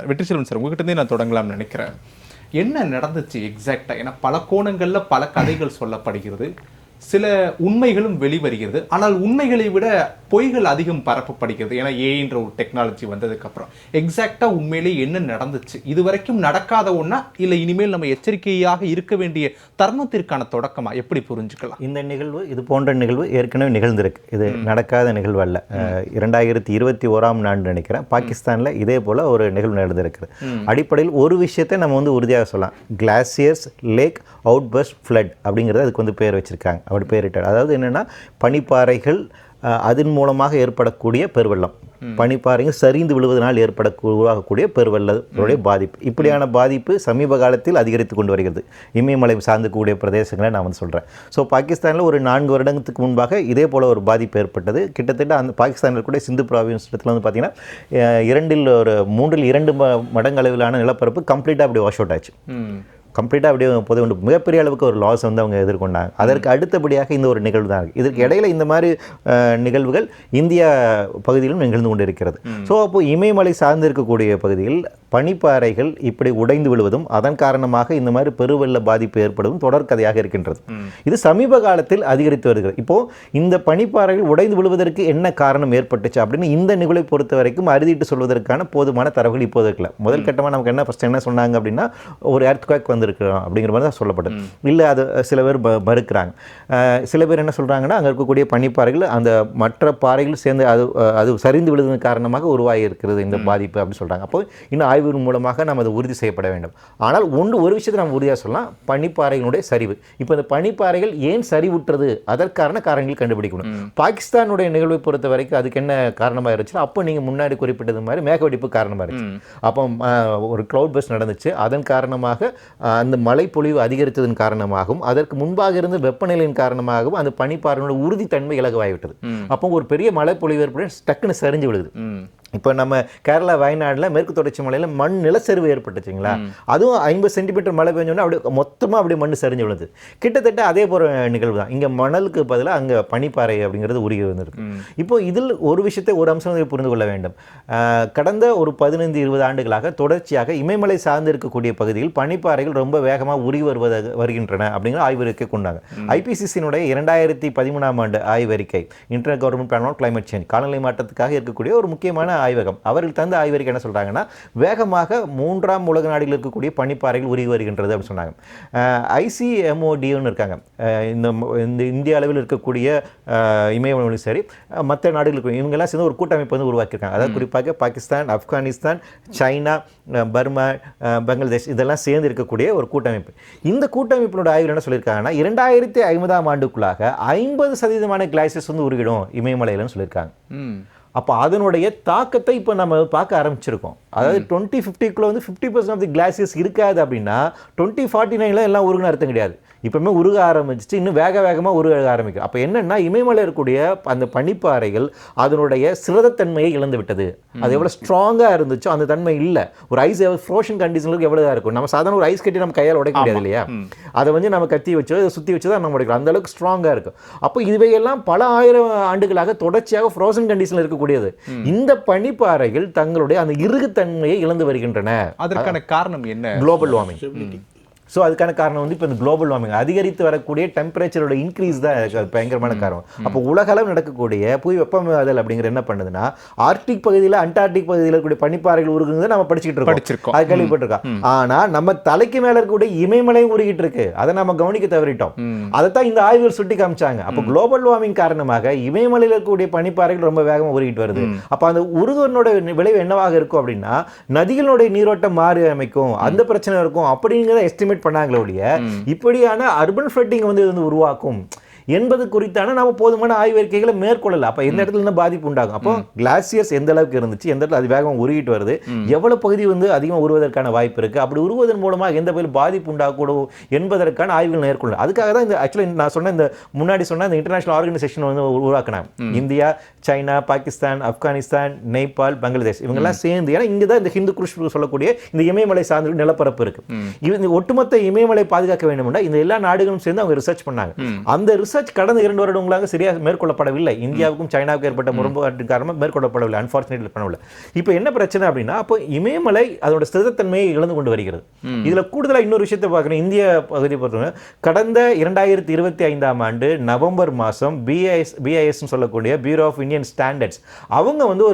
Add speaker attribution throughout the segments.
Speaker 1: வெற்றிசெல்வன் sir, உங்ககிட்டருந்தே நான் தொடங்கலாம்னு நினைக்கிறேன். என்ன நடந்துச்சு எக்ஸாக்டா? ஏன்னா பல கோணங்கள்ல பல கதைகள் சொல்லப்படுகிறது, சில உண்மைகளும் வெளிவருகிறது. ஆனால் உண்மைகளை விட பொய்கள் அதிகம் பரப்பப்படுகிறது. ஏன்னா ஏன்ற ஒரு டெக்னாலஜி வந்ததுக்கு அப்புறம் எக்ஸாக்டா உண்மையிலேயே என்ன நடந்துச்சு, இதுவரைக்கும் நடக்காத ஒண்ணா இல்ல இனிமேல் நம்ம எச்சரிக்கையாக இருக்க வேண்டிய தருணத்திற்கான தொடக்கமா, எப்படி புரிஞ்சுக்கலாம்?
Speaker 2: இந்த நிகழ்வு, இது போன்ற நிகழ்வு ஏற்கனவே நிகழ்ந்திருக்கு. இது நடக்காத நிகழ்வு அல்ல. 2021ஆம் ஆண்டு நினைக்கிறேன், பாகிஸ்தானில் இதே போல் ஒரு நிகழ்வு நடந்திருக்குது. அடிப்படையில் ஒரு விஷயத்தை நம்ம உறுதியாக சொல்லலாம், கிளாசியர்ஸ் லேக் அவுட்பர்ஸ்ட் ஃப்ளட் அப்படிங்கிறது அதுக்கு பேர் வச்சுருக்காங்க. அப்படி பேரிட்டார். அதாவது என்னென்னா, பனிப்பாறைகள் அதன் மூலமாக ஏற்படக்கூடிய பெருவெள்ளம், பனிப்பாறைகள் சரிந்து விழுவதனால் உருவாகக்கூடிய பெருவெள்ளத்துடைய பாதிப்பு, இப்படியான பாதிப்பு சமீப காலத்தில் அதிகரித்து கொண்டு வருகிறது. இமயமலை சார்ந்தக்கூடிய பிரதேசங்களை நான் சொல்கிறேன். ஸோ பாகிஸ்தானில் ஒரு 4 வருடத்துக்கு முன்பாக இதே போல் ஒரு பாதிப்பு ஏற்பட்டது. கிட்டத்தட்ட அந்த பாகிஸ்தானில் கூட சிந்து ப்ராவின்ஸில் பார்த்தீங்கன்னா 3 2 மடங்கு அளவிலான நிலப்பரப்பு கம்ப்ளீட்டாக அப்படி வாஷ் அவுட் ஆச்சு. கம்ப்ளீட்டாக அப்படியே பொது மிகப்பெரிய அளவுக்கு ஒரு லாஸ் அவங்க எதிர்கொண்டாங்க. அதற்கு அடுத்தபடியாக இந்த ஒரு நிகழ்வு தான் இருக்குது. இதற்கு இடையில இந்த மாதிரி நிகழ்வுகள் இந்தியா பகுதியிலும் நிகழ்ந்து கொண்டு இருக்கிறது. ஸோ அப்போது இமயமலை சார்ந்து இருக்கக்கூடிய பகுதியில் பனிப்பாறைகள் இப்படி உடைந்து விழுவதும் அதன் காரணமாக இந்த மாதிரி பெருவெள்ள பாதிப்பு ஏற்படுவதும் தொடர்கதையாக இருக்கின்றது. இது சமீப காலத்தில் அதிகரித்து வருகிறது. இப்போது இந்த பனிப்பாறைகள் உடைந்து விழுவதற்கு என்ன காரணம் ஏற்பட்டுச்சு அப்படின்னு இந்த நிகழ்வை பொறுத்த வரைக்கும் அறுதிட்டு சொல்வதற்கான போதுமான தரவுகள் இப்போது இருக்கல. முதல் கட்டமாக நமக்கு ஃபர்ஸ்ட் என்ன சொன்னாங்க அப்படின்னா, ஒரு எர்த்குவேக் வந்திருக்கிறோம் அப்படிங்கிற மாதிரி தான் சொல்லப்பட்டது. இல்லை, அது சில பேர் மறுக்கிறாங்க. சில பேர் என்ன சொல்கிறாங்கன்னா, அங்கே இருக்கக்கூடிய பனிப்பாறைகள் அந்த மற்ற பாறைகள் சேர்ந்து அது சரிந்து விழுவதன் காரணமாக உருவாகி இருக்கிறது இந்த பாதிப்பு அப்படின்னு சொல்கிறாங்க. அப்போ இன்னும் ஆய்வு மூலமாக நம்ம அதை உறுதி செய்யப்பட வேண்டும். ஆனால் ஒரு விஷயத்தை நம்ம உறுதியாக சொல்லலாம், பனிப்பாறைகளுடைய சரிவு. இப்போ இந்த பனிப்பாறைகள் ஏன் சரிவுற்றது, அதற்கான காரணங்கள் கண்டுபிடிக்கணும். பாகிஸ்தானுடைய நிகழ்வை பொறுத்த வரைக்கும் அதுக்கு என்ன காரணமாக இருந்துச்சு, அப்போ நீங்கள் முன்னாடி குறிப்பிட்டது மாதிரி மேகவெடிப்பு காரணமாக இருந்துச்சு. அப்போ ஒரு கிளவுட் பஸ் நடந்துச்சு, அதன் காரணமாக அந்த மழை பொழிவு அதிகரித்ததன் காரணமாகவும் அதற்கு முன்பாக இருந்த வெப்பநிலையின் காரணமாகவும் அந்த பனிப்பாறையோட உறுதித்தன்மை இலகுவாகிவிட்டது. அப்போ ஒரு பெரிய மழை பொழிவு ஏற்பட டக்குன்னு சரிஞ்சு விழுது. இப்போ நம்ம கேரளா வயநாட்டில் மேற்கு தொடர்ச்சி மலையில் மண் நிலச்சரிவு ஏற்பட்டுச்சுங்களா, அதுவும் 50 சென்டிமீட்டர் மழை பெஞ்சோன்னா அப்படியே மொத்தமாக அப்படியே மண் சரிஞ்சு விழுது. கிட்டத்தட்ட அதே போகிற நிகழ்வு தான். இங்கே மணலுக்கு பதிலாக அங்கே பனிப்பாறை அப்படிங்கிறது உருகி வந்திருக்கு. இப்போ இதில் ஒரு விஷயத்தை, ஒரு அம்சம் புரிந்து கொள்ள வேண்டும். கடந்த ஒரு 15-20 ஆண்டுகளாக தொடர்ச்சியாக இமயமலை சார்ந்து இருக்கக்கூடிய பகுதியில் பனிப்பாறைகள் ரொம்ப வேகமாக உருகி வருகின்றன அப்படிங்கிற ஆய்வறிக்கை கொண்டாங்க. ஐபிசிசியினுடைய 2013ஆம் ஆண்டு ஆய்வறிக்கை, inter government plan on climate change, காலநிலை மாற்றத்துக்காக இருக்கக்கூடிய ஒரு முக்கியமான ஆய்வகம், அவர்கள் தந்த ஆய்வறிக்கை என்ன சொல்றாங்கன்னா, வேகமாக 3ஆம் உலக நாடுகளில் இருக்கக்கூடிய பனிப்பாறைகள் உருகி வருகின்றது அப்படின்னு சொன்னாங்க. ஐசிஎம்ஓடின்னு இருக்காங்க, இந்த இந்திய அளவில் இருக்கக்கூடிய இமயமலை சரி மற்ற நாடுகளுக்கு இவங்கெல்லாம் சேர்ந்து ஒரு கூட்டமைப்பு உருவாக்கியிருக்காங்க. அதாவது குறிப்பாக பாகிஸ்தான், ஆப்கானிஸ்தான், சைனா, பர்மா, பங்களாதேஷ் இதெல்லாம் சேர்ந்து இருக்கக்கூடிய ஒரு கூட்டமைப்பு. இந்த கூட்டமைப்பினோட ஆய்வில் என்ன சொல்லியிருக்காங்கன்னா, 2050ஆம் ஆண்டுக்குள்ளாக 50% கிளாசியஸ் உருகிடும் இமயமலையிலன்னு சொல்லியிருக்காங்க. அப்போ அதனுடைய தாக்கத்தை இப்போ நம்ம பார்க்க ஆரம்பிச்சிருக்கோம். அதாவது 2050க்குள்ள 50% ஆஃப் தி கிளாசியஸ் இருக்காது அப்படின்னா 2049 எல்லாம் உருகுன்னு அர்த்தம் கிடையாது. இப்போவுமே உருக ஆரம்பிச்சிச்சு, இன்னும் வேகமாக உருக ஆரம்பிக்கும். அப்போ என்னென்னா, இமயமலை இருக்கக்கூடிய அந்த பனிப்பாறைகள் அதனுடைய சிரதத்தன்மையை இழந்து விட்டது. அது எவ்வளோ ஸ்ட்ராங்காக இருந்துச்சோ அந்த தன்மை இல்லை. ஒரு ஐஸ் ஃப்ரோஷன் கண்டிஷனுக்கு எவ்வளோ தான் இருக்கும். நம்ம சாதாரண ஒரு ஐஸ் கட்டி நம்ம கையால் உடைக்க முடியாது இல்லையா, அதை நம்ம கத்தி வச்சோ சுற்றி வச்சு தான் நம்ம உடைக்கலாம். அந்த அளவுக்கு ஸ்ட்ராங்காக இருக்கும். அப்போ இவையெல்லாம் பல ஆயிரம் ஆண்டுகளாக தொடர்ச்சியாக ஃப்ரோசன் கண்டிஷனில் இருக்கக்கூடியது. இந்த பனிப்பாறைகள் தங்களுடைய அந்த இறுகுத்தன்மையை இழந்து வருகின்றன.
Speaker 1: அதற்கான காரணம் என்ன?
Speaker 2: Global warming. ஸோ அதுக்கான காரணம் இப்போ இந்த குளோபல் வார்மிங், அதிகரித்து வரக்கூடிய டெம்பரேச்சரோட இன்க்ரீஸ் தான் பயங்கரமான காரணம். அப்போ உலகளவு நடக்கக்கூடிய புவி வெப்பமயமாதல் அப்படிங்கிற என்ன பண்ணுதுன்னா, ஆர்டிக் பகுதியில், அண்டார்டிக் பகுதியில் இருக்கக்கூடிய பனிப்பாறைகள் உருகுங்கிறத நம்ம படிச்சுக்கிட்டு அது கேள்விப்பட்டிருக்கோம். ஆனால் நம்ம தலைக்கு மேலே இருக்கக்கூடிய இமயமலையும் உருகிட்டு இருக்கு, அதை நம்ம கவனிக்க தவறிட்டோம். அதைத்தான் இந்த ஆய்வுகள் சுட்டி காமிச்சாங்க. அப்போ குளோபல் வார்மிங் காரணமாக இமயமலையில் இருக்கக்கூடிய பனிப்பாறைகள் ரொம்ப வேகமாக உருகிட்டு வருது. அப்போ அந்த உருகுவனோட விளைவு என்னவாக இருக்கும் அப்படின்னா, நதிகளுடைய நீரோட்டம் மாறி அமைக்கும், அந்த பிரச்சனை இருக்கும் அப்படிங்கிறத எஸ்டிமேட் பண்ணாங்களே ஒழிய இப்படியான அர்பன் ஃப்ளட்டிங் உருவாக்கும் என்பது குறித்தான நம்ம போதுமான ஆய்வறிக்கைகளை மேற்கொள்ளல. அப்போ எந்த இடத்துல பாதிப்பு உண்டாகும். அப்போ கிளாசியர்ஸ் எந்த அளவுக்கு இருந்துச்சு, எந்த இடத்துல அது வேகமாக உருகிட்டு வருது, எவ்வளவு பகுதி அதிகமாக உருவதற்கான வாய்ப்பு இருக்கு, அப்படி உருவதன் மூலமாக எந்த பகுதியில் பாதிப்பு உண்டாகக்கூடும் என்பதற்கான ஆய்வுகள் மேற்கொள்ள. அதுக்காக தான் இந்த ஆக்சுவலி நான் சொன்ன இந்த முன்னாடி சொன்ன இந்த இன்டர்நேஷனல் ஆர்கனைசேஷன் உருவாக்கினாங்க. இந்தியா, சைனா, பாகிஸ்தான், ஆப்கானிஸ்தான், நேபாள், பங்களாதேஷ் இவங்கெல்லாம் சேர்ந்து, ஏன்னா இங்கே தான் இந்த ஹிந்து குஷ் சொல்லக்கூடிய இந்த இமயமலை சார்ந்த நிலப்பரப்பு இருக்கு. இந்த ஒட்டுமொத்த இமயமலை பாதுகாக்க வேண்டும்னா இந்த எல்லா நாடுகளும் சேர்ந்து அவங்க ரிசர்ச் பண்ணாங்க. அந்த ரிசர்ச் ரிசர்ச் கடந்த 2 வருடங்களாக சரியாக மேற்கொள்ளப்படவில்லை. இந்தியாவுக்கும் சைனாவுக்கும் ஏற்பட்ட முரண்பாட்டின் காரணமாக மேற்கொள்ளப்படவில்லை, அன்பார்ச்சுனேட்லி பண்ணவில்லை. இப்போ என்ன பிரச்சனை அப்படின்னா, அப்போ இமயமலை அதோட ஸ்திரத்தன்மையை இழந்து கொண்டு வருகிறது. இதுல கூடுதலா இன்னொரு விஷயத்தை பார்க்கணும். இந்திய பகுதியை பொறுத்தவரை கடந்த 2025ஆம் ஆண்டு நவம்பர் மாதம் BIS சொல்லக்கூடிய பியூரோ ஆஃப் இந்தியன் ஸ்டாண்டர்ட்ஸ் அவங்க வந்து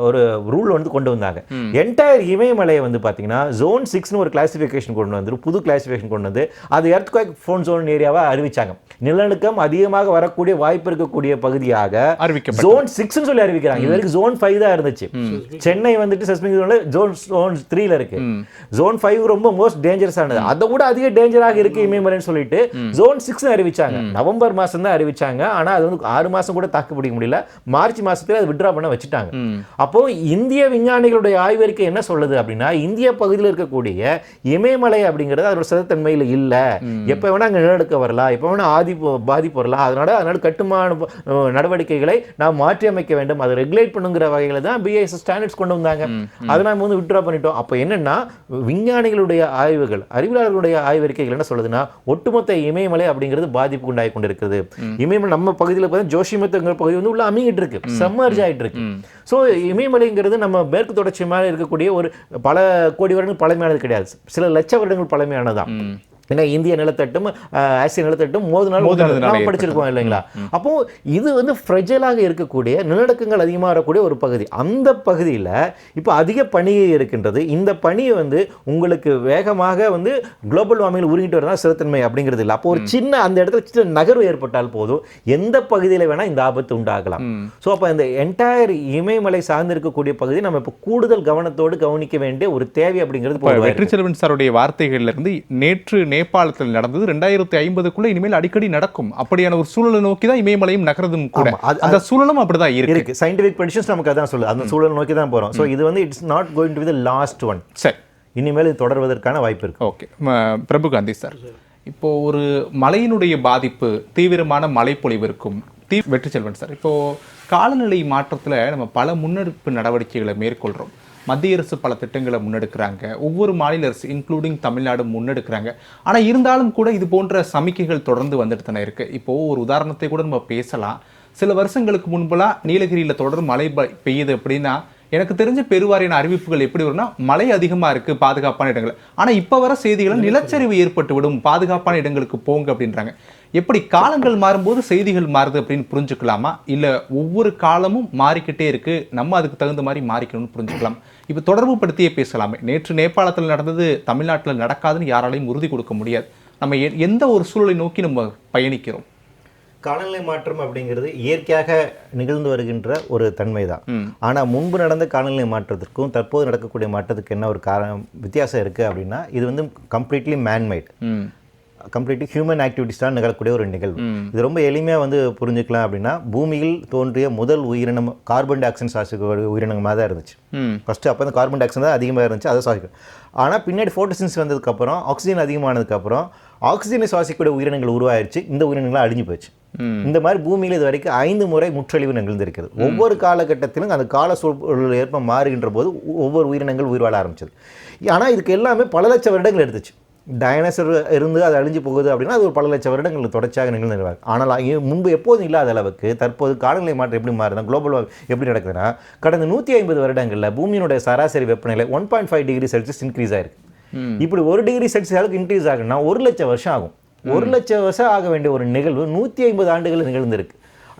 Speaker 2: ஒரு ரூல் வந்து கொண்டு வந்தாங்க. என்டையர் இமயமலையை வந்து பார்த்தீங்கன்னா Zone 6னு ஒரு கிளாசிஃபிகேஷன் கொண்டு வந்து, புது கிளாசிஃபிகேஷன் கொண்டு வந்து அது எர்த்குவேக் ப்ரோன் ஜோன் ஏரியாவா அறிவிச்சாங்க. நிலநடுக்கம் அதிகமாக வரக்கூடிய வாய்ப்பு இருக்கக்கூடிய பகுதியாக Zone 6னு சொல்லி அறிவிக்கிறாங்க. இது வரைக்கும் Zone 5 தான் இருந்துச்சு. சென்னை வந்துட்டு சஸ்பென்ஷன் Zone 3ல இருக்கு. Zone 5 ரொம்ப மோஸ்ட் டேஞ்சரஸ் ஆனது. அதை விட அதிக டேஞ்சராக இருக்கு இமயமலைன்னு சொல்லிட்டு Zone 6னு அறிவிச்சாங்க. நவம்பர் மாசம் தான் அறிவிச்சாங்க. ஆனா அது வந்து 6 மாசம் கூட தாக்கு பிடிக்க முடியல. மார்ச் மாசத்துல அது வித்ட்ரா பண்ண வச்சுட்டாங்க. அப்போ இந்திய விஞ்ஞானிகளுடைய ஆய்வறிக்கை என்ன சொல்லுது அப்படின்னா, இந்திய பகுதியில் இருக்கக்கூடிய இமயமலை அப்படிங்கிறது அதோட சிறத்தன்மையில் இல்ல. எப்ப வேணா அங்க நிலநடுக்கம் வரலாம், எப்ப வேணா பாதிப்பு வரலாம். அதனால கட்டுமான நடவடிக்கைகளை நாம் மாற்றி அமைக்க வேண்டும், அதை ரெகுலேட் பண்ணுங்கிற வகையில தான் BIS ஸ்டாண்டர்ட்ஸ் கொண்டு வந்தாங்க. அதை நாம வந்து வித்ட்ரா பண்ணிட்டோம். அப்ப என்னன்னா, விஞ்ஞானிகளுடைய ஆய்வுகள், அறிவியலாளர்களுடைய ஆய்வறிக்கைகள் என்ன சொல்லுதுன்னா, ஒட்டுமொத்த இமயமலை அப்படிங்கிறது பாதிப்பு உண்டாகி கொண்டிருக்கிறது. இமயமலை நம்ம பகுதியில் பார்த்தா ஜோஷிமத்துங்கிற பகுதி வந்து உள்ள அமிங்கிட்டு இருக்கு, சம்மர்ஜ் ஆயிட்டு இருக்கு. ஸோ இமயமலைங்கிறது நம்ம மேற்கு தொடர்ச்சி மேலே இருக்கக்கூடிய ஒரு பல கோடி வருடங்கள் பழமையானது கிடையாது, சில லட்ச வருடங்கள் பழமையானதான். ஏன்னா இந்திய நிலத்தட்டும் ஆசிய நிலத்தட்டும் மோதினாலும் படிச்சிருக்கோம் இல்லைங்களா. அப்போ இது வந்து ஃப்ரெஜைலாக இருக்கக்கூடிய நிலநடுக்கங்கள் அதிகமாக வரக்கூடிய ஒரு பகுதி. அந்த பகுதியில் இப்போ அதிக பனி இருக்கின்றது. இந்த பனியை வந்து உங்களுக்கு வேகமாக வந்து குளோபல் வார்மிங் உருகிட்டு வரதா சிறத்தன்மை அப்படிங்கிறது இல்லை. அப்போ ஒரு சின்ன அந்த இடத்துல சின்ன நகர்வு ஏற்பட்டால் போதும், எந்த பகுதியில் வேணா இந்த ஆபத்து உண்டாகலாம். ஸோ அப்போ இந்த என்டையர் இமயமலை சார்ந்து இருக்கக்கூடிய பகுதி நம்ம இப்போ கூடுதல் கவனத்தோடு கவனிக்க வேண்டிய ஒரு தேவை அப்படிங்கிறது.
Speaker 1: வெற்றிச்செல்வன் சாருடைய வார்த்தைகள்ல இருந்து நேற்று நேபாளத்தில் நடந்தது 2050க்குள்ள இனிமேல் அடிக்கடி நடக்கும் அப்படியான ஒரு சூழலை நோக்கி தான் இமயமலையும் நகரதும் கூட. அந்த சூழலும் அப்படிதான் இருக்கு.
Speaker 2: சயின்டிபிக் ப்ரெடிக்ஷன்ஸ் நமக்கு அதான் சொல்லுது, அந்த சூழலை நோக்கி தான் போறோம். ஸோ இது வந்து it's not going to be the last one. சரி, இனிமேல் இது தொடர்வதற்கான வாய்ப்பு இருக்கு.
Speaker 1: ஓகே, பிரபுகாந்தி சார், இப்போ ஒரு மழையினுடைய பாதிப்பு, தீவிரமான மழைப்பொழிவு இருக்கும். வெற்றிச்செல்வன் சார், இப்போ காலநிலை மாற்றத்தில் நம்ம பல முன்னெடுப்பு நடவடிக்கைகளை மேற்கொள்கிறோம். மத்திய அரசு பல திட்டங்களை முன்னெடுக்கிறாங்க, ஒவ்வொரு மாநில அரசு இன்க்ளூடிங் தமிழ்நாடு முன்னெடுக்கிறாங்க. ஆனால் இருந்தாலும் கூட இது போன்ற சமிக்கைகள் தொடர்ந்து வந்துட்டு தானே இருக்கு. இப்போது ஒரு உதாரணத்தை கூட நம்ம பேசலாம். சில வருஷங்களுக்கு முன்பெல்லாம் நீலகிரியில் தொடர் மழை பெய்யுது அப்படின்னா எனக்கு தெரிஞ்ச பெருவாரியான அறிவிப்புகள் எப்படி வரும்னா, மழை அதிகமாக இருக்குது, பாதுகாப்பான இடங்கள். ஆனால் இப்போ வர செய்திகள் நிலச்சரிவு ஏற்பட்டு விடும், பாதுகாப்பான இடங்களுக்கு போங்க அப்படின்றாங்க. எப்படி காலங்கள் மாறும்போது செய்திகள் மாறுது அப்படின்னு புரிஞ்சுக்கலாமா, இல்லை ஒவ்வொரு காலமும் மாறிக்கிட்டே இருக்கு, நம்ம அதுக்கு தகுந்த மாதிரி மாறிக்கணும்னு புரிஞ்சுக்கலாம்? இப்போ தொடர்பு படுத்தியே பேசலாமே. நேற்று நேபாளத்தில் நடந்தது தமிழ்நாட்டில் நடக்காதுன்னு யாராலையும் உறுதி கொடுக்க முடியாது. நம்ம எந்த ஒரு சூழலை நோக்கி நம்ம பயணிக்கிறோம்?
Speaker 2: காலநிலை மாற்றம் அப்படிங்கிறது இயற்கையாக நிகழ்ந்து வருகின்ற ஒரு தன்மை தான். ஆனால் முன்பு நடந்த காலநிலை மாற்றத்திற்கும் தற்போது நடக்கக்கூடிய மாற்றத்துக்கு என்ன ஒரு வித்தியாசம் இருக்குது அப்படின்னா, இது வந்து completely man-made, completely human activities தான் நிகழக்கூடிய ஒரு நிகழ்வு. இது ரொம்ப எளிமையாக வந்து புரிஞ்சுக்கலாம். அப்படின்னா, பூமியில் தோன்றிய முதல் உயிரினம் கார்பன் டை ஆக்சைடு சுவாசிக்கக்கூடிய உயிரினமாக தான் இருந்துச்சு. ஃபஸ்ட்டு அப்போ அந்த கார்பன் டை ஆக்சைடு தான் அதிகமாக இருந்துச்சு, அதை சுவாசிக்கும். ஆனால் பின்னாடி ஃபோட்டோசின்ஸ் வந்ததுக்கப்புறம் ஆக்சிஜன் அதிகமானதுக்கப்புறம் ஆக்சிஜனை சுவாசிக்கக்கூடிய உயிரினங்கள் உருவாயிருச்சு. இந்த உயிரினங்களாம் அழிஞ்சு போச்சு. இந்த மாதிரி பூமியில் இது வரைக்கும் 5 முறை முற்றழிவு நிகழ்ந்திருக்கிறது. ஒவ்வொரு காலகட்டத்திலும் அந்த கால சூழல் ஏற்ப மாறுகின்ற போது ஒவ்வொரு உயிரினங்கள் உயிர் வாழ ஆரம்பிச்சது. ஆனால் இதுக்கு எல்லாமே பல லட்சம் வருடங்கள் எடுத்துச்சு. டைனோசர் இருந்து அது அழிஞ்சு போகுது அப்படின்னா அது ஒரு பல லட்சம் வருடங்கள் தொடர்ச்சியாக நிகழ்ந்துருவாங்க. ஆனால் முன்பு எப்போதும் இல்லாத அளவுக்கு தற்போது காலநிலை மாற்றம் எப்படி மாறுதுன்னா, குளோபல் எப்படி நடக்குதுன்னா, கடந்த 150 வருடங்களில் பூமியினுடைய சராசரி வெப்பநிலை 1.5 டிகிரி செல்சியஸ் இன்க்ரீஸ் ஆயிருக்கு. இப்படி 1 டிகிரி செல்சியஸ் அளவுக்கு இன்க்ரீஸ் ஆகுன்னா 1 லட்சம் வருஷம் ஆகும். 1 லட்சம் வருஷம் ஆக வேண்டிய ஒரு நிகழ்வு 150 ஆண்டுகள் நிகழ்ந்திருக்கு.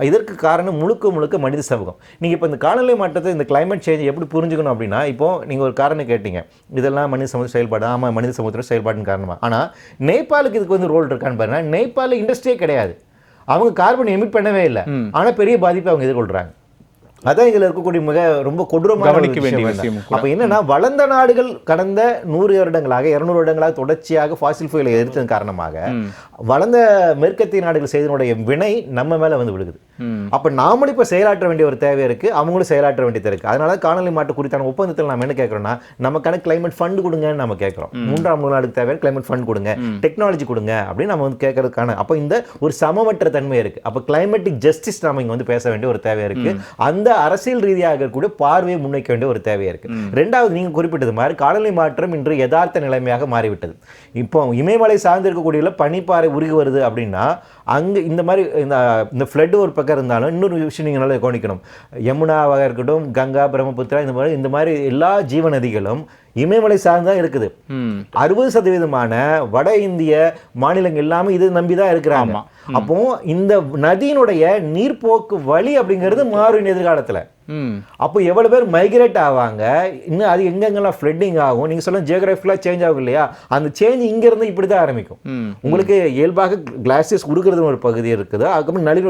Speaker 2: இதற்கு காரணம் முழுக்க மனித சமூகம். நீங்கள் இப்போ இந்த காலநிலை மாற்றத்தை, இந்த கிளைமேட் சேஞ்ச் எப்படி புரிஞ்சுக்கணும் அப்படின்னா, இப்போது நீங்கள் ஒரு காரணம் கேட்டீங்க, இதெல்லாம் மனித சமூக செயல்பாடு. ஆமாம், மனித சமூகத்தோட செயல்பாட்டின் காரணமாக. ஆனால் நேபாளுக்கு இதுக்கு வந்து ரோல் இருக்கான்னு பாருங்கள். நேபாளில் இண்டஸ்ட்ரியே கிடையாது, அவங்க கார்பன் எமிட் பண்ணவே இல்லை, ஆனால் பெரிய பாதிப்பை அவங்க எதிர்கொள்கிறாங்க. அதான் இதில் இருக்கக்கூடிய மிக ரொம்ப கொடூரமான விஷயம். அப்போ என்னன்னா, வளர்ந்த நாடுகள் கடந்த 100 வருடங்களாக 200 வருடங்களாக தொடர்ச்சியாக ஃபாசில் ஃபியூலை எதிர்த்ததன் காரணமாக வளர்ந்த மேற்கத்திய நாடுகள் செய்தனுடைய வினை நம்ம மேலே வந்து விழுகுது. அப்ப நாமளும் இப்ப செயலாற்ற வேண்டிய ஒரு தேவை இருக்கு, அவங்களும் செயலாற்ற வேண்டியது இருக்கு. அதனால காலநிலை மாற்ற குறித்தான ஒப்பந்தத்தில் நம்ம என்ன கேட்கிறோம்னா, நமக்கான கிளைமேட் ஃபண்ட் கொடுங்கன்னு நம்ம கேட்கிறோம். மூன்றாம் நாடுக்கு தேவையான கிளைமேட் ஃபண்ட் கொடுங்க, டெக்னாலஜி கொடுங்க அப்படின்னு நம்ம வந்து கேட்கறதுக்கான அப்ப இந்த ஒரு சமமற்ற தன்மை இருக்கு. அப்ப கிளைமேட்டிக் ஜஸ்டிஸ் நாம இங்க வந்து பேச வேண்டிய ஒரு தேவை இருக்கு. அந்த அரசியல் ரீதியாக கூட பார்வையை முன்வைக்க வேண்டிய ஒரு தேவை இருக்கு. ரெண்டாவது, நீங்க குறிப்பிட்டது மாதிரி காலநிலை மாற்றம் இன்று யதார்த்த நிலைமையாக மாறிவிட்டது. இப்போ இமயமலை சார்ந்து இருக்கக்கூடிய பனிப்பாறை உருகி வருது அப்படின்னா அங்க இந்த மாதிரி இந்த ஃப்ளட் ஒரு பக்கம் இருந்தாலும் இன்னொரு விஷயம் நீங்க நல்லா கவனிக்கணும். யமுனாவாக இருக்கட்டும், கங்கா, பிரம்மபுத்திரா, இந்த மாதிரி எல்லா ஜீவ நதிகளும் இமயமலை சார்ந்துதான் இருக்குது. 60% வட இந்திய மாநிலங்கள் எல்லாமே இது நம்பிதான் இருக்கிறாங்க. அப்போ இந்த நதியினுடைய நீர்ப்போக்கு வழி அப்படிங்கிறது மாறும் எதிர்காலத்துல. அப்போ எவ்வளவு பேர் மைக்ரேட் ஆவாங்க, இன்னும் அது எங்கெங்கெல்லாம் ஃப்ளட்டிங் ஆகும். நீங்க சொல்ல ஜியோகிராஃபிக்கலா சேஞ்ச் ஆகும் இல்லையா, அந்த சேஞ்ச் இங்க இருந்து இப்படிதான் ஆரம்பிக்கும். உங்களுக்கு இயல்பாக கிளாசியஸ் உருகிறது ஒரு பகுதி இருக்குது, அதுக்கப்புறம் நளிர்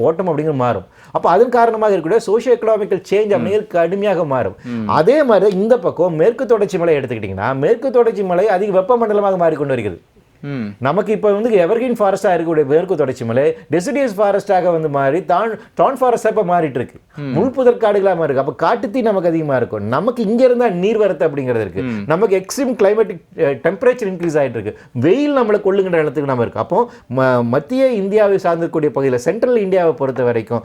Speaker 2: ஓட்டம் அப்படிங்கிற மாறும். அப்போ அதன் காரணமாக இருக்கக்கூடிய சோஷியோ எக்கனாமிக்கல் சேஞ்ச் அப்படிங்கிறது கடுமையாக மாறும். அதே மாதிரி இந்த பக்கம் மேற்கு தொடர்ச்சி மலை எடுத்துக்கிட்டீங்கன்னா, மேற்கு தொடர்ச்சி மலை அதிக வெப்பமண்டலமாக மாறிக்கொண்டு வருகிறது. நமக்கு இப்ப வந்து எவர்கிரீன் ஃபாரஸ்டா இருக்கக்கூடிய மேற்கு தொடர்ச்சி மலை டெசிடியஸ் ஃபாரஸ்டாக வந்து மாறி டான் ஃபாரஸ்டா இப்ப மாறிட்டு இருக்கு, முள்புதர் காடுகளா இருக்கு. அப்ப காட்டுத்தீ நமக்கு அதிகமா இருக்கும். நமக்கு இங்க இருந்தா நீர்வரத்து அப்படிங்கிறது இருக்கு. நமக்கு எக்ஸ்ட்ரீம் கிளைமேட்டிக் டெம்பரேச்சர் இன்க்ரீஸ் ஆயிட்டு இருக்கு. வெயில் நம்மளை கொள்ளுங்கிற இடத்துக்கு நம்ம இருக்கு. அப்போ மத்திய இந்தியாவை சார்ந்திருக்கக்கூடிய பகுதியில் சென்ட்ரல் இந்தியாவை பொறுத்த வரைக்கும்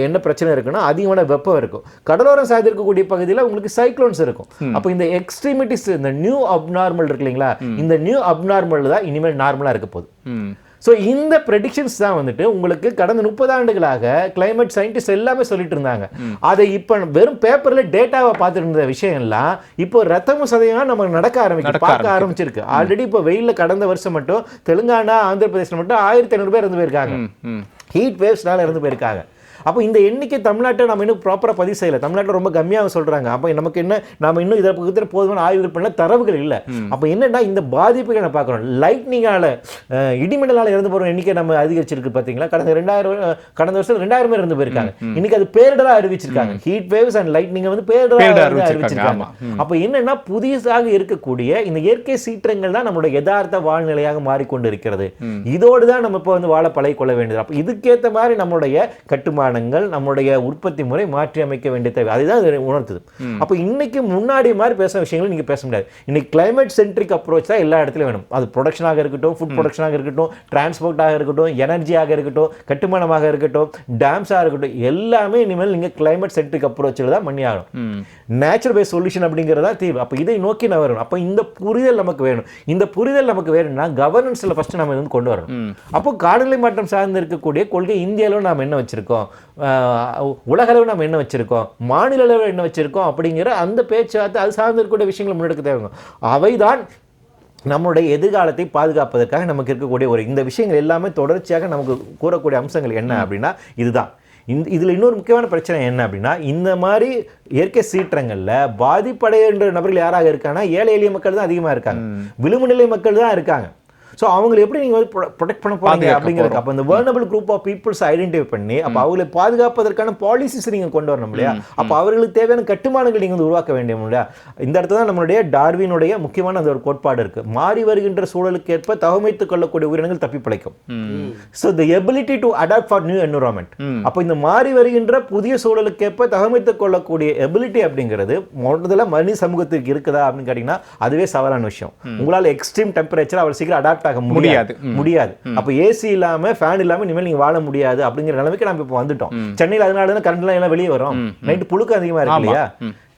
Speaker 2: என்ன பிரச்சனை இருக்குன்னா, அதிகமான வெப்பம் இருக்கும். கடலோரம் சார்ந்திருக்கக்கூடிய பகுதியில் உங்களுக்கு சைக்ளோன்ஸ் இருக்கும். அப்போ இந்த எக்ஸ்ட்ரீமிட்டிஸ், இந்த நியூ அப்நார்மல் இருக்கு இல்லைங்களா, இந்த நியூ அப்நார்மல் தான் இனிமேல் நார்மலா இருக்க போகுது. ஸோ இந்த ப்ரெடிக்ஷன்ஸ் தான் வந்துட்டு உங்களுக்கு கடந்த 30 ஆண்டுகளாக கிளைமேட் சயின்டிஸ்ட் எல்லாமே சொல்லிட்டு இருந்தாங்க. அதை இப்போ வெறும் பேப்பர்ல டேட்டாவை பார்த்துட்டு இருந்த விஷயம் எல்லாம் இப்போ ரத்தமும் சதையும் நம்ம பார்க்க ஆரம்பிச்சிருக்கு. ஆல்ரெடி இப்போ வெயில்ல கடந்த வருஷம் மட்டும் தெலுங்கானா, ஆந்திர பிரதேசம் மட்டும் 1500 பேர் இறந்து போயிருக்காங்க, ஹீட் வேவ்ஸ்னால இறந்து போயிருக்காங்க. அப்போ இந்த எண்ணிக்கை தமிழ்நாட்டை நம்ம இன்னும் ப்ராப்பராக பதிவு செய்யலை. தமிழ்நாட்டில் ரொம்ப கம்மியாக சொல்கிறாங்க. அப்போ நமக்கு என்ன, நம்ம இன்னும் இதை பற்றி போதுமான ஆய்வுகள் பண்ண தரவுகள் இல்லை. அப்போ என்னென்னா, இந்த பாதிப்புகளை நம்ம பார்க்குறோம். லைட்னிங்கால இடிமின்னலால் இறந்து போகிற எண்ணிக்கை நம்ம அதிகரிச்சிருக்கு பார்த்தீங்களா. கடந்த வருஷம் 2000 பேர் இறந்து போயிருக்காங்க. இன்னைக்கு அது பேரிடராக அறிவிச்சிருக்காங்க. ஹீட் வேவ்ஸ் அண்ட் லைட்னிங்கை வந்து பேரிடராக அறிவிச்சிருக்காங்க. அப்போ என்னென்னா, புதியதாக இருக்கக்கூடிய இந்த இயற்கை சீற்றங்கள் தான் நம்மளோட யதார்த்த வாழ்நிலையாக மாறிக்கொண்டு இருக்கிறது. இதோடு தான் நம்ம இப்போ வந்து வாழ பழகிக்கொள்ள வேண்டியது. அப்போ இதுக்கேற்ற மாதிரி நம்மளுடைய கட்டுமான நம்முடைய உற்பத்தி முறை மாற்றி அமைக்க வேண்டிய தேவை, அதுதான் உணர்த்துது. அப்ப இன்னைக்கு முன்னாடி மாதிரி பேச விஷயங்கள் நீங்க பேச முடியாது. இன்னைக்கு கிளைமேட் சென்ட்ரிக் அப்ரோச் தான் எல்லா இடத்துலயும் வேணும். அது ப்ரொடக்ஷனாக இருக்கட்டும், ஃபுட் ப்ரொடக்ஷனாக இருக்கட்டும், டிரான்ஸ்போர்ட்டாக இருக்கட்டும், எனர்ஜியாக இருக்கட்டும், கட்டுமானமாக இருக்கட்டும், டேம்ஸாக இருக்கட்டும், எல்லாமே இனிமேல் நீங்க கிளைமேட் சென்ட்ரிக் அப்ரோச்சில் தான் பண்ணி ஆகணும். நேச்சுரல் பேஸ் சொல்யூஷன் அப்படிங்கிறதா தீர்வு. அப்ப இதை நோக்கி நான் வரணும். அப்ப இந்த புரிதல் நமக்கு வேணும். இந்த புரிதல் நமக்கு வேணும்னா கவர்னன்ஸ்ல ஃபர்ஸ்ட் நம்ம வந்து கொண்டு வரணும். அப்போ காலநிலை மாற்றம் சார்ந்து இருக்கக்கூடிய கொள்கை இந்தியாவில் நாம் என்ன வச்சிருக்கோம், உலக அளவு நம்ம என்ன வச்சிருக்கோம், மாநில அளவில் என்ன வச்சிருக்கோம் அப்படிங்கிற அந்த பேச்சுவார்த்தை அது சார்ந்து இருக்கக்கூடிய விஷயங்களை முன்னெடுக்க தேவை. அவைதான் நம்முடைய எதிர்காலத்தை பாதுகாப்பதற்காக நமக்கு இருக்கக்கூடிய இந்த விஷயங்கள் எல்லாமே தொடர்ச்சியாக நமக்கு கூறக்கூடிய அம்சங்கள் என்ன அப்படின்னா இதுதான். இதில் இன்னொரு முக்கியமான பிரச்சனை என்ன அப்படின்னா, இந்த மாதிரி இயற்கை சீற்றங்கள்ல பாதிப்படைகின்ற நபர்கள் யாராக இருக்காங்கன்னா ஏழை எளிய மக்கள் தான் அதிகமாக இருக்காங்க, விளிம்பு நிலை மக்கள் தான் இருக்காங்க. ஸோ அவங்களை எப்படி நீங்கள் வந்து ப்ரொடெக்ட் பண்ண போறீங்க அப்படிங்கிறது. அப்போ இந்த vulnerable group of peoples identify பண்ணி அப்போ அவங்களை பாதுகாப்பதற்கான பாலிசிஸ் நீங்கள் கொண்டு வரணும் இல்லையா. அப்போ அவர்களுக்கு தேவையான கட்டுமானங்கள் நீங்கள் வந்து உருவாக்க வேண்டிய இல்லையா. இந்த இடத்துல தான் நம்மளுடைய டார்வினுடைய முக்கியமான அந்த ஒரு கோட்பாடு இருக்கு. மாறி வருகின்ற சூழலுக்கு ஏற்ப தகமைத்துக் கொள்ளக்கூடிய உயிரினங்கள் தப்பி பிழைக்கும். So the ability to adapt for new environment. அப்போ இந்த மாறி வருகின்ற புதிய சூழலுக்கு ஏற்ப தகமைத்துக் கொள்ளக்கூடிய எபிலிட்டி அப்படிங்கிறது முதல்ல மனித சமூகத்துக்கு இருக்குதா அப்படின்னு கேட்டீங்கன்னா அதுவே சவாலான விஷயம். உங்களால் எக்ஸ்ட்ரீம் டெம்பரேச்சர் அவர் சீக்கிரம் அடாப்ட் ஆக முடியாது. அப்ப ஏசி இல்லாம ஃபேன் இல்லாம இனிமேல் நீங்க வாழ முடியாது அப்படிங்கிற நிலைமைக்கு நம்ம இப்ப வந்துட்டோம். சென்னையில் அதனால தான் கரண்ட் எல்லாம் வெளியே வரும். நைட்டு புழுக்கம் அதிகமா இருக்கு இல்லையா.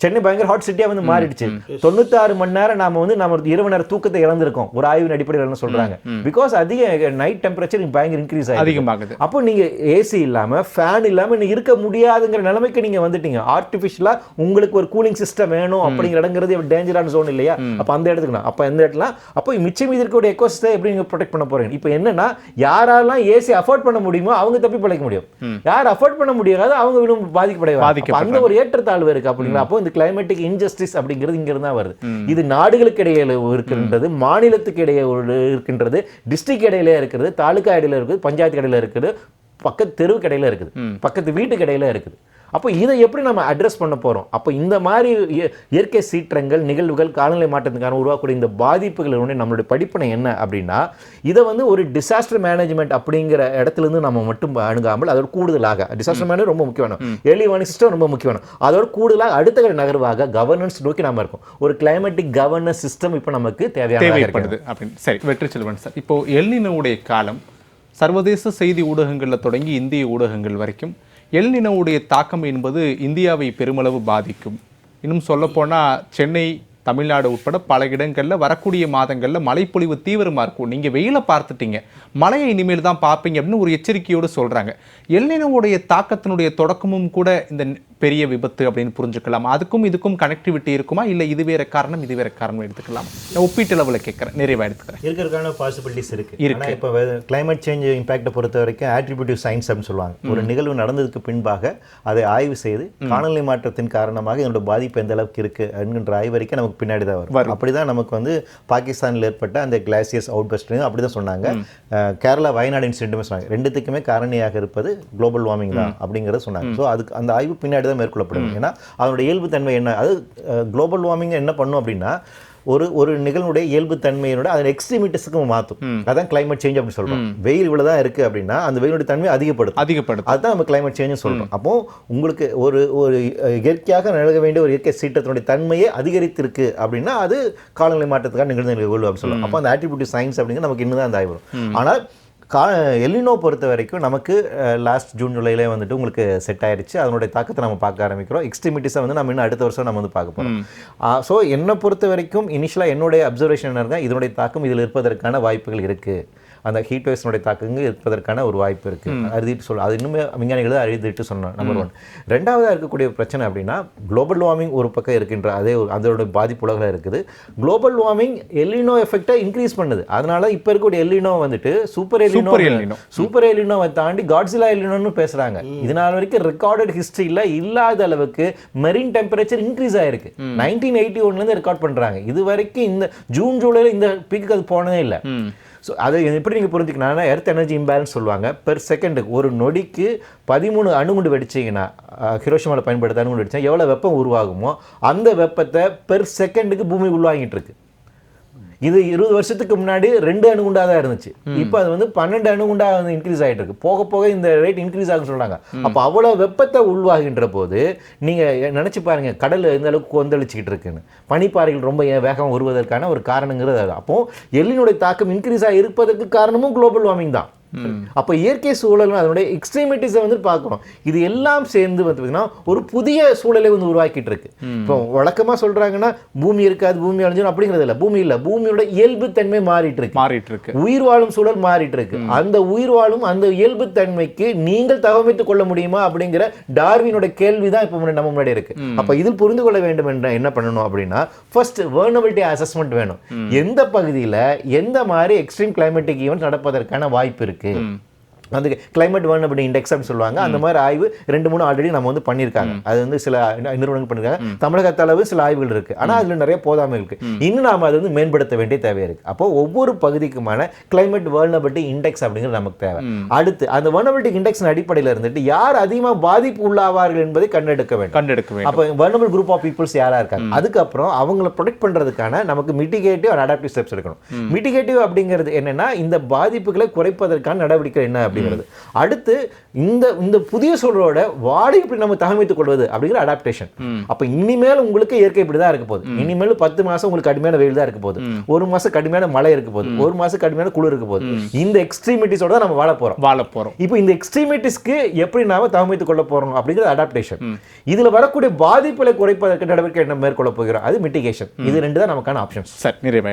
Speaker 2: சென்னை பயங்கர ஹாட் சிட்டியா வந்து மாறிடுச்சு. 96 மணி நேரம் நாம வந்து நம்ம இரவு நேர தூக்கத்தை இழந்திருக்கோம் ஒரு ஆய்வின் அடிப்படையில் சொல்றாங்க. பிகாஸ் அதிக நைட் டெம்பரேச்சர் பயங்கர இன்க்ரீஸ் ஆகுது. அப்போ நீங்க ஏசி இல்லாம ஃபேன் இல்லாம நீங்க இருக்க முடியாதுங்கிற நிலைமைக்கு நீங்க வந்துட்டீங்க. ஆர்டிபிஷியலா உங்களுக்கு ஒரு கூலிங் சிஸ்டம் வேணும் அப்படிங்கிற இடங்கிறது டேஞ்சரான ஜோன் இல்லையா. அப்ப அந்த இடத்துக்கு அப்ப எந்த இடத்துல அப்போ மிச்சம் மீதி இருக்கக்கூடிய எக்கோசிஸ்டம் எப்படி நீங்க ப்ரொடெக்ட் பண்ண போறீங்க. இப்போ என்னன்னா யாரெல்லாம் ஏசி அஃபோர்ட் பண்ண முடியுமோ அவங்க தப்பி பிழைக்க முடியும். யார் அஃபோர்ட் பண்ண முடியாது அவங்க விழும் பாதிக்கப்படைவாங்க. அந்த ஒரு ஏற்றத்தாழ்வு இருக்கு அப்படிங்களா. அப்போ இந்த கிளைமேட்டிக் இன்ஜஸ்டிஸ் அப்படிங்கிறது இங்க இருந்தா வருது. இது நாடுகளுக்கு இடையில இருக்கின்றது, மாநிலத்துக்கு இடையே இருக்கின்றது, டிஸ்ட்ரிக்ட் இடையில இருக்கிறது, தாலுகா இடையில இருக்குது, பஞ்சாயத்து இடையில இருக்குது, பக்கத்து தெருவுக்கு இடையில இருக்குது, பக்கத்து வீட்டுக்கு இடையில இருக்குது. அப்போ இதை எப்படி நம்ம அட்ரஸ் பண்ண போகிறோம்? அப்போ இந்த மாதிரி இயற்கை சீற்றங்கள், நிகழ்வுகள், காலநிலை மாற்றத்துக்கான உருவாக்கக்கூடிய இந்த பாதிப்புகளுடைய நம்மளுடைய படிப்பினை என்ன அப்படின்னா, இதை வந்து ஒரு டிசாஸ்டர் மேனேஜ்மெண்ட் அப்படிங்கிற இடத்துலேருந்து நம்ம மட்டும் அணுகாமல் அதோட கூடுதலாக டிசாஸ்டர் மேனேஜ் ரொம்ப முக்கியமான, ஏர்லி வார்னிங் சிஸ்டம் ரொம்ப முக்கியமான, அதோட கூடுதலாக அடுத்த கட்ட நகர்வாக கவர்னன்ஸ் நோக்கி நம்ம இருக்கோம். ஒரு கிளைமேட்டிக் கவர்னன்ஸ் சிஸ்டம் இப்போ நமக்கு
Speaker 1: தேவைப்படுது அப்படின்னு. சரி, வெற்றி செல்வன் சார், இப்போ எல்னினோவுடைய காலம் சர்வதேச செய்தி ஊடகங்களில் தொடங்கி இந்திய ஊடகங்கள் வரைக்கும் எல்னினோவுடைய தாக்கம் என்பது இந்தியாவை பெருமளவு பாதிக்கும். இன்னும் சொல்லப்போனால் சென்னை, தமிழ்நாடு உட்பட பல இடங்களில் வரக்கூடிய மாதங்களில் மழைப்பொழிவு தீவிரமாக இருக்கும். நீங்கள் வெயிலை பார்த்துட்டீங்க, மழையை இனிமேல் தான் பார்ப்பீங்க அப்படின்னு ஒரு எச்சரிக்கையோடு சொல்கிறாங்க. எல்னினோவுடைய தாக்கத்தினுடைய தொடக்கமும் கூட இந்த பெரிய விபத்து அப்படின்னு புரிஞ்சுக்கலாம். அதுக்கும் இதுக்கும் கனெக்டிவிட்டி இருக்குமா, இல்லை இது வேற காரணம் இது வேற காரணம் எடுத்துக்கலாம்? ஒப்பீட்டளவில் கேட்குறேன், நிறைவாக எடுத்துக்கிறேன்.
Speaker 2: இருக்கிறதுக்கான பாசிபிலிட்டிஸ் இருக்கு. இப்போ கிளைமேட் சேஞ்ச் இம்பாக்டை பொறுத்த வரைக்கும் ஆட்ரிபியூட்டிவ் சயின்ஸ் அப்படின்னு சொல்லுவாங்க. ஒரு நிகழ்வு நடந்ததுக்கு பின்பாக அதை ஆய்வு செய்து காலநிலை மாற்றத்தின் காரணமாக இதனோட பாதிப்பு எந்த அளவுக்கு இருக்கு என்கின்ற ஆய்வு வரைக்கும் நமக்கு பின்னாடி தான் வரும். அப்படிதான் நமக்கு வந்து பாகிஸ்தானில் ஏற்பட்ட அந்த கிளாசியர்ஸ் அவுட் பஸ்ட்லையும் அப்படிதான் சொன்னாங்க. கேரளா வயநாடு இன்சிடென்ட்டுமே சொன்னாங்க. ரெண்டுத்துக்குமே காரணியாக இருப்பது குளோபல் வார்மிங் தான் அப்படிங்கிறத சொன்னாங்க. ஸோ அதுக்கு அந்த ஆய்வு பின்னாடி தான் மேற்கொள்ளப்படும். ஏன்னா அதனுடைய இயல்பு தன்மை என்ன, அது குளோபல் வார்மிங் என்ன பண்ணும் அப்படின்னா ஒரு நிகழ்வுடைய இயல்பு தன்மையோட அதன் எக்ஸ்ட்ரீமிட்டிஸ்க்கு மாற்றும். அதான் கிளைமேட் சேஞ்ச் அப்படின்னு சொல்றோம். வெயில் இவ்வளவுதான் இருக்கு அப்படின்னா அந்த வெயிலுடைய தன்மை அதிகப்படுத்தும். அதுதான் நம்ம கிளைமேட் சேஞ்ச் சொல்றோம். அப்போ உங்களுக்கு ஒரு இயற்கையாக நிகழ வேண்டிய ஒரு இயற்கை சீற்றத்தினுடைய தன்மையே அதிகரித்திருக்கு அப்படின்னா அது காலநிலை மாற்றத்துக்காக நிகழ்ந்த நிகழ்வு அப்படின்னு சொல்லலாம். அப்போ அந்த ஆட்ரிபியூட்டிவ் சயின்ஸ் அப்படிங்கிறது நமக்கு இன்னும் தான் அந்த ஆய்வு வரும். ஆனால் எல்னினோ பொறுத்த வரைக்கும் நமக்கு லாஸ்ட் ஜூன் ஜூலையிலே வந்துட்டு உங்களுக்கு செட் ஆயிடுச்சு. அதனுடைய தாக்கத்தை நம்ம பார்க்க ஆரம்பிக்கிறோம். எக்ஸ்ட்ரீமிட்டிஸை வந்து நம்ம இன்னும் அடுத்த வருஷம் நம்ம வந்து பார்க்க போகிறோம். ஸோ என்னை பொறுத்த வரைக்கும் இனிஷியலாக என்னுடைய அப்சர்வேஷன் என்ன இருக்கா, இதனுடைய தாக்கம் இதில் இருப்பதற்கான வாய்ப்புகள் இருக்குது. அந்த ஹீட் வேவ்ஸ்னுடைய தாக்கங்கள் இருப்பதற்கான ஒரு வாய்ப்பு இருக்குது. அறுதிட்டு சொல்ல அது இன்னுமே விஞ்ஞானிகள் தான் அறுதிட்டு சொன்னோம். நம்பர் 1. ரெண்டாவதாக இருக்கக்கூடிய பிரச்சனை அப்படின்னா குளோபல் வார்மிங் ஒரு பக்கம் இருக்கின்ற அதோட பாதிப்பு உலகில் இருக்குது. குளோபல் வார்மிங் எல்னினோ எஃபெக்டை இன்க்ரீஸ் பண்ணுது. அதனால இப்போ இருக்கக்கூடிய எல்னினோ வந்துட்டு சூப்பர் எல்னினோவை தாண்டி காட்ஸிலா எல்னினோன்னு பேசுறாங்க. இதனால் வரைக்கும் ரெக்கார்டட் ஹிஸ்டரியில் இல்லாத அளவுக்கு மெரின் டெம்பரேச்சர் இன்க்ரீஸ் ஆயிருக்கு. 1981 ரெக்கார்ட் பண்றாங்க. இது வரைக்கும் இந்த ஜூன் ஜூலைல இந்த பீக்கு அது போனதே இல்லை. ஸோ அதை எப்படி நீங்கள் புரிஞ்சுக்கணும்னா எர்த் எனர்ஜி இம்பேலன்ஸ் சொல்லுவாங்க. பெர் செகண்டுக்கு ஒரு நொடிக்கு 13 அணுகுண்டு வெடிச்சிங்கன்னா, ஹிரோஷிமாவில் பயன்படுத்த அணுகுண்டு வெடிச்சா எவ்வளோ வெப்பம் உருவாகுமோ அந்த வெப்பத்தை பெர் செகண்டுக்கு பூமி உள்வாங்கிட்டு இருக்கு. இது 20 வருஷத்துக்கு முன்னாடி 2 அணுகுண்டாக தான் இருந்துச்சு. இப்போ அது வந்து 12 அணுகுண்டாக வந்து இன்க்ரீஸ் ஆகிட்டு இருக்கு. போக போக இந்த ரேட் இன்க்ரீஸ் ஆகுன்னு சொல்றாங்க. அப்போ அவ்வளோ வெப்பத்தை உள்வாகின்ற போது நீங்கள் நினச்சி பாருங்க, கடல் எந்த அளவுக்கு கொந்தளிச்சுக்கிட்டு இருக்குன்னு. பனிப்பாறைகள் ரொம்ப வேகம் வருவதற்கான ஒரு காரணங்கிறது அது. அப்போ எல்னினோட தாக்கம் இன்க்ரீஸ் ஆகி இருப்பதற்கு காரணமும் குளோபல் வார்மிங் தான். அப்போ இயற்கை சூழல் அதனுடைய எக்ஸ்ட்ரீமிட்டிஸை வந்து பார்க்குறோம். இது எல்லாம் சேர்ந்து வந்து பார்த்தீங்கன்னா ஒரு புதிய சூழலை வந்து உருவாக்கிட்டு இருக்கு. இப்போ வழக்கமாக சொல்றாங்கன்னா பூமி இருக்காது, பூமி அழிஞ்சிடும் அப்படிங்கிறது இல்லை. பூமி இல்லை, பூமியோட இயல்பு தன்மை மாறிட்டு இருக்கு. உயிர் வாழும் சூழல் மாறிட்டு இருக்கு. அந்த உயிர் வாழும் அந்த இயல்பு தன்மைக்கு நீங்கள் தகவமைத்துக் கொள்ள முடியுமா அப்படிங்கிற டார்வினோட கேள்விதான் இப்போ நம்ம முன்னாடி இருக்கு. அப்போ இதில் புரிந்து கொள்ள வேண்டும் என்ற என்ன பண்ணணும் அப்படின்னா, ஃபர்ஸ்ட் வல்னரபிலிட்டி அசஸ்மெண்ட் வேணும். எந்த பகுதியில் எந்த மாதிரி எக்ஸ்ட்ரீம் கிளைமேட்டிக் ஈவென்ட் நடப்பதற்கான வாய்ப்பு இருக்கு. அந்த கிளைமேட் வல்னரபிலிட்டி இண்டெக்ஸ் அப்படின்னு சொல்லுவாங்க. அந்த மாதிரி ஆய்வு 2-3 ஆல்ரெடி நம்ம வந்து பண்ணியிருக்காங்க. அது வந்து சில நிறுவனங்கள் பண்ணியிருக்காங்க. தமிழகத்து அளவு சில ஆய்வுகள் இருக்கு. ஆனால் அதில் நிறைய போதாமை இருக்கு. இன்னும் நாம அதை வந்து மேம்படுத்த வேண்டிய தேவை இருக்கு. அப்போ ஒவ்வொரு பகுதிக்குமான கிளைமேட் வல்னரபிலிட்டி இண்டெக்ஸ் அப்படிங்கிறது நமக்கு தேவை. அடுத்து அந்த வல்னரபிலிட்டி இண்டெக்ஸ் அடிப்படையில் இருந்துட்டு யார் அதிகமாக பாதிப்பு உள்ளாவார்கள் என்பதை கண்டெடுக்க வேண்டும். அப்போ வல்னரபிள் குரூப் ஆஃப் பீப்புள்ஸ் யாரா இருக்காங்க, அதுக்கப்புறம் அவங்களை ப்ரொடெக்ட் பண்றதுக்கான நமக்கு மிட்டிகேட்டிவ் அண்ட் அடாப்டிவ் ஸ்டெப்ஸ் எடுக்கணும். மிட்டிகேட்டிவ் அப்படிங்கிறது என்னன்னா இந்த பாதிப்புகளை குறைப்பதற்கான நடவடிக்கை என்ன அப்படிங்கிறது. அடுத்து இந்த புதிய சூழலோட வாடகை எப்படி நம்ம தகவமைத்துக் கொள்வது அப்படிங்கிற அடாப்டேஷன். அப்ப இனிமேல் உங்களுக்கு இயற்கை இப்படிதான் இருக்க போகுது. இனிமேல் 10 மாசம் உங்களுக்கு கடுமையான வெயில் தான் இருக்க போகுது, 1 மாசம் கடுமையான மழை இருக்க போகுது, 1 மாசம் கடுமையான குளிர் இருக்க போகுது. இந்த எக்ஸ்ட்ரீமிட்டிஸோட தான் நம்ம வாழ போறோம். இப்போ இந்த எக்ஸ்ட்ரீமிட்டிஸ்க்கு எப்படி நாம தகவமைத்துக் கொள்ள போறோம் அப்படிங்கிற அடாப்டேஷன். இதுல வரக்கூடிய பாதிப்புகளை குறைப்பதற்கு நடவடிக்கை என்ன மேற்கொள்ள போகிறோம், அது மிட்டிகேஷன். இது 2 தான் நமக்கான ஆப்ஷன்ஸ்.
Speaker 3: சார் நிறைய